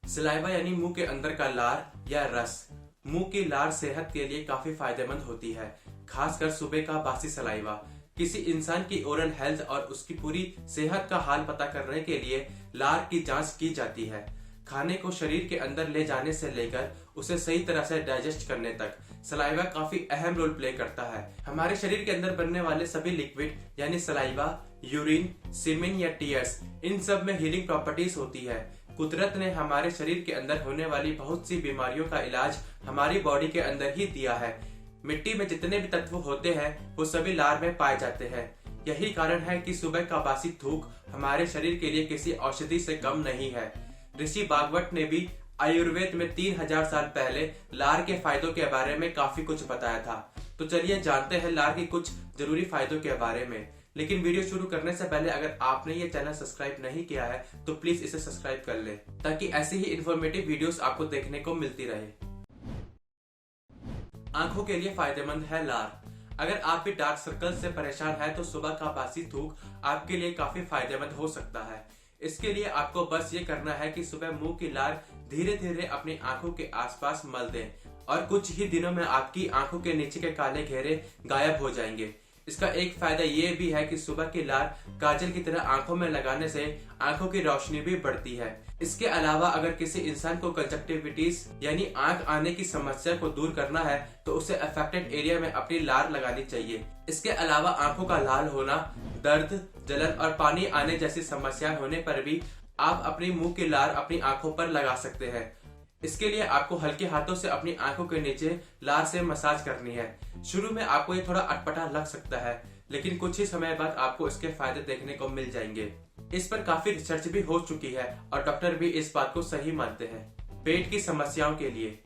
Saliva यानी मुंह के अंदर का लार या रस। मुंह की लार सेहत के लिए काफी फायदेमंद होती है, खासकर सुबह का बासी सलाइवा। किसी इंसान की ओरल हेल्थ और उसकी पूरी सेहत का हाल पता करने के लिए लार की जांच की जाती है। खाने को शरीर के अंदर ले जाने से लेकर उसे सही तरह से डाइजेस्ट करने तक सलाइवा काफी अहम रोल प्ले करता है। हमारे शरीर के अंदर बनने वाले सभी लिक्विड यानी सलाइवा, यूरिन, सीमेन या टीयर्स, इन सब में हीलिंग प्रॉपर्टीज होती है। कुदरत ने हमारे शरीर के अंदर होने वाली बहुत सी बीमारियों का इलाज हमारी बॉडी के अंदर ही दिया है। मिट्टी में जितने भी तत्व होते हैं वो सभी लार में पाए जाते हैं। यही कारण है कि सुबह का बासी थूक हमारे शरीर के लिए किसी औषधि से कम नहीं है। ऋषि भागवत ने भी आयुर्वेद में 3000 साल पहले लार के फायदों के बारे में काफी कुछ बताया था। तो चलिए जानते हैं लार के कुछ जरूरी फायदों के बारे में। लेकिन वीडियो शुरू करने से पहले अगर आपने ये चैनल सब्सक्राइब नहीं किया है तो प्लीज इसे सब्सक्राइब कर ले, ताकि ऐसी ही इंफॉर्मेटिव वीडियोस आपको देखने को मिलती रहे। आंखों के लिए फायदेमंद है लार। अगर आप भी डार्क सर्कल से परेशान हैं तो सुबह का बासी थूक आपके लिए काफी फायदेमंद हो सकता है। इसके लिए आपको बस ये करना है कि सुबह मुंह की लार धीरे धीरे अपनी आंखों के आसपास मल दें और कुछ ही दिनों में आपकी आंखों के नीचे के काले घेरे गायब हो जाएंगे। इसका एक फायदा ये भी है कि सुबह की लार काजल की तरह आंखों में लगाने से आंखों की रोशनी भी बढ़ती है। इसके अलावा अगर किसी इंसान को कंजक्टिविटीज यानी आंख आने की समस्या को दूर करना है तो उसे अफेक्टेड एरिया में अपनी लार लगानी चाहिए। इसके अलावा आंखों का लाल होना, दर्द, जलन और पानी आने जैसी समस्या होने पर भी आप अपनी मुंह की लार अपनी आंखों पर लगा सकते हैं। इसके लिए आपको हल्के हाथों से अपनी आंखों के नीचे लार से मसाज करनी है। शुरू में आपको ये थोड़ा अटपटा लग सकता है, लेकिन कुछ ही समय बाद आपको इसके फायदे देखने को मिल जाएंगे। इस पर काफी रिसर्च भी हो चुकी है और डॉक्टर भी इस बात को सही मानते हैं। पेट की समस्याओं के लिए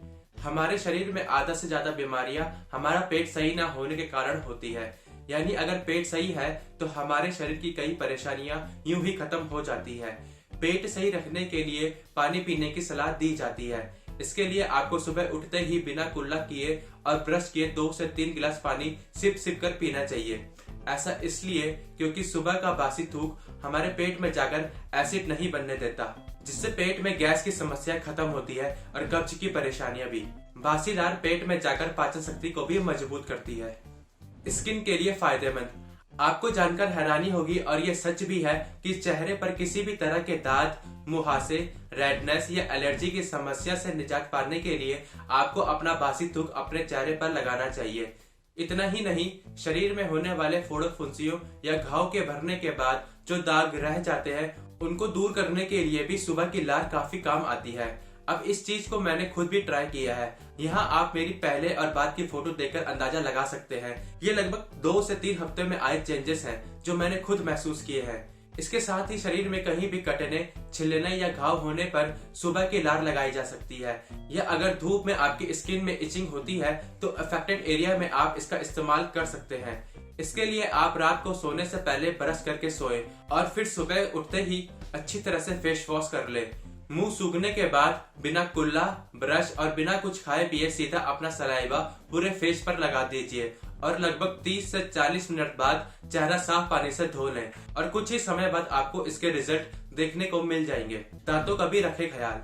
हमारे शरीर में आधा से ज्यादा बीमारियां हमारा पेट सही ना होने के कारण होती है। यानी अगर पेट सही है तो हमारे शरीर की कई परेशानियां यूं ही खत्म हो जाती है। पेट सही रखने के लिए पानी पीने की सलाह दी जाती है। इसके लिए आपको सुबह उठते ही बिना कुल्ला किए और ब्रश किए 2 से 3 गिलास पानी सिप सिप कर पीना चाहिए। ऐसा इसलिए क्योंकि सुबह का बासी थूक हमारे पेट में जाकर एसिड नहीं बनने देता, जिससे पेट में गैस की समस्या खत्म होती है और कब्ज की परेशानियां भी। बासी लार पेट में जाकर पाचन शक्ति को भी मजबूत करती है। स्किन के लिए फायदेमंद। आपको जानकर हैरानी होगी और ये सच भी है कि चेहरे पर किसी भी तरह के दाग, मुहासे, रेडनेस या एलर्जी की समस्या से निजात पाने के लिए आपको अपना बासी थूक अपने चेहरे पर लगाना चाहिए। इतना ही नहीं, शरीर में होने वाले फोड़ों, फुंसियों या घाव के भरने के बाद जो दाग रह जाते हैं उनको दूर करने के लिए भी सुबह की लार काफी काम आती है। अब इस चीज को मैंने खुद भी ट्राई किया है। यहाँ आप मेरी पहले और बाद की फोटो देखकर अंदाजा लगा सकते हैं। ये लगभग 2 से 3 हफ्ते में आए चेंजेस हैं जो मैंने खुद महसूस किए हैं। इसके साथ ही शरीर में कहीं भी कटने, छिलने या घाव होने पर सुबह की लार लगाई जा सकती है। या अगर धूप में आपकी स्किन में इचिंग होती है तो अफेक्टेड एरिया में आप इसका इस्तेमाल कर सकते हैं। इसके लिए आप रात को सोने से पहले ब्रश करके सोए और फिर सुबह उठते ही अच्छी तरह से फेस वॉश कर ले। मुंह सूखने के बाद बिना कुल्ला, ब्रश और बिना कुछ खाए पिए सीधा अपना सलाइवा पूरे फेस पर लगा दीजिए और लगभग 30 से 40 मिनट बाद चेहरा साफ पानी से धो लें और कुछ ही समय बाद आपको इसके रिजल्ट देखने को मिल जाएंगे। दांतों का भी रखें ख्याल।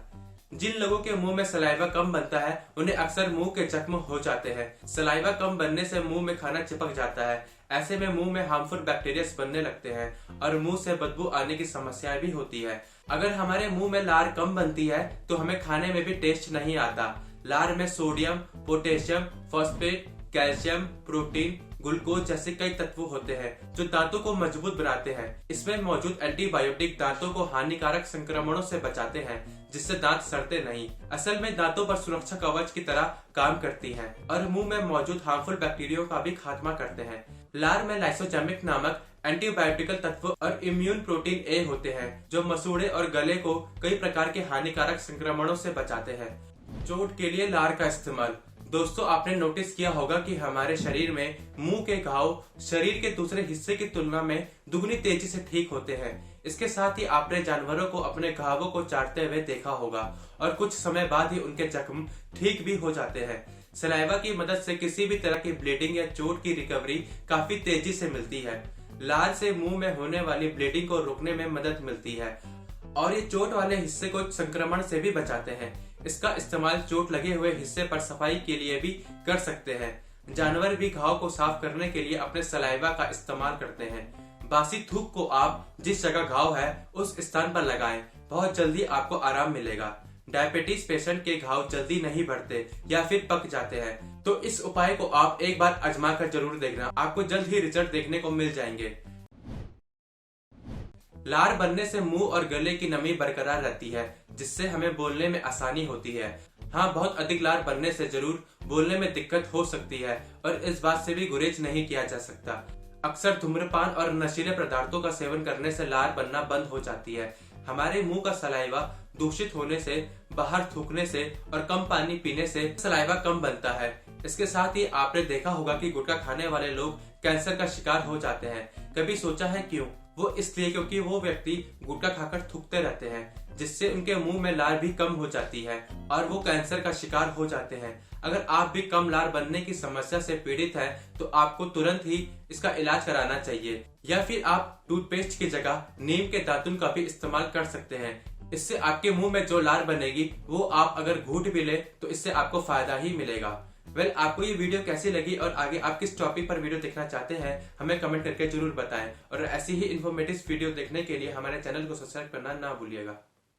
जिन लोगों के मुंह में सलाइवा कम बनता है उन्हें अक्सर मुंह के जख्म हो जाते हैं। सलाइवा कम बनने से मुंह में खाना चिपक जाता है। ऐसे में मुंह में हार्मफुल बैक्टीरिया बनने लगते हैं और मुंह से बदबू आने की समस्याएं भी होती है। अगर हमारे मुंह में लार कम बनती है तो हमें खाने में भी टेस्ट नहीं आता। लार में sodium, potassium, phosphate, calcium, protein, glucose जैसे कई तत्व होते हैं जो दांतों को मजबूत बनाते हैं। इसमें मौजूद एंटीबायोटिक दांतों को हानिकारक संक्रमणों से बचाते हैं, जिससे दांत सड़ते नहीं। असल में दांतों पर सुरक्षा कवच की तरह काम करती हैं और मुंह में मौजूद हार्मफुल बैक्टीरिया का भी खात्मा करते हैं। लार में लाइसोजामिक नामक एंटीबायोटिकल तत्व और इम्यून प्रोटीन ए होते हैं जो मसूड़े और गले को कई प्रकार के हानिकारक संक्रमणों से बचाते हैं। चोट के लिए लार का इस्तेमाल। दोस्तों, आपने नोटिस किया होगा कि हमारे शरीर में मुंह के घाव शरीर के दूसरे हिस्से की तुलना में दुगनी तेजी से ठीक होते हैं। इसके साथ ही आपने जानवरों को अपने घावों को चाटते हुए देखा होगा और कुछ समय बाद ही उनके जख्म ठीक भी हो जाते हैं। सलाइवा की मदद से किसी भी तरह की ब्लीडिंग या चोट की रिकवरी काफी तेजी से मिलती है। लार से मुंह में होने वाली ब्लीडिंग को रोकने में मदद मिलती है और ये चोट वाले हिस्से को संक्रमण से भी बचाते हैं। इसका इस्तेमाल चोट लगे हुए हिस्से पर सफाई के लिए भी कर सकते हैं। जानवर भी घाव को साफ करने के लिए अपने सलाइवा का इस्तेमाल करते हैं। बासी थूक को आप जिस जगह घाव है उस स्थान पर लगाएं, बहुत जल्दी आपको आराम मिलेगा। डायबिटीज पेशेंट के घाव जल्दी नहीं बढ़ते या फिर पक जाते हैं, तो इस उपाय को आप एक बार आजमा कर जरूर देखना, आपको जल्द ही रिजल्ट देखने को मिल जाएंगे। लार बनने से मुंह और गले की नमी बरकरार रहती है, जिससे हमें बोलने में आसानी होती है। हाँ, बहुत अधिक लार बनने से जरूर बोलने में दिक्कत हो सकती है और इस बात से भी गुरेज नहीं किया जा सकता। अक्सर धूम्रपान और नशीले पदार्थों का सेवन करने से लार बनना बंद हो जाती है। हमारे मुंह का सलाइवा दूषित होने से, बाहर थूकने से और कम पानी पीने से सलाइवा कम बनता है। इसके साथ ही आपने देखा होगा कि गुटखा खाने वाले लोग कैंसर का शिकार हो जाते हैं। कभी सोचा है क्यों? वो इसलिए क्योंकि वो व्यक्ति गुटखा खाकर थूकते रहते हैं, जिससे उनके मुंह में लार भी कम हो जाती है और वो कैंसर का शिकार हो जाते हैं। अगर आप भी कम लार बनने की समस्या से पीड़ित हैं, तो आपको तुरंत ही इसका इलाज कराना चाहिए, या फिर आप टूथपेस्ट की जगह नीम के दातुन का भी इस्तेमाल कर सकते हैं। इससे आपके मुंह में जो लार बनेगी वो आप अगर घूट भी ले तो इससे आपको फायदा ही मिलेगा। आपको ये वीडियो कैसी लगी और आगे आप किस टॉपिक पर वीडियो देखना चाहते हैं, हमें कमेंट करके जरूर बताएं। और ऐसी ही इन्फॉर्मेटिव वीडियो देखने के लिए हमारे चैनल को सब्सक्राइब करना ना भूलिएगा।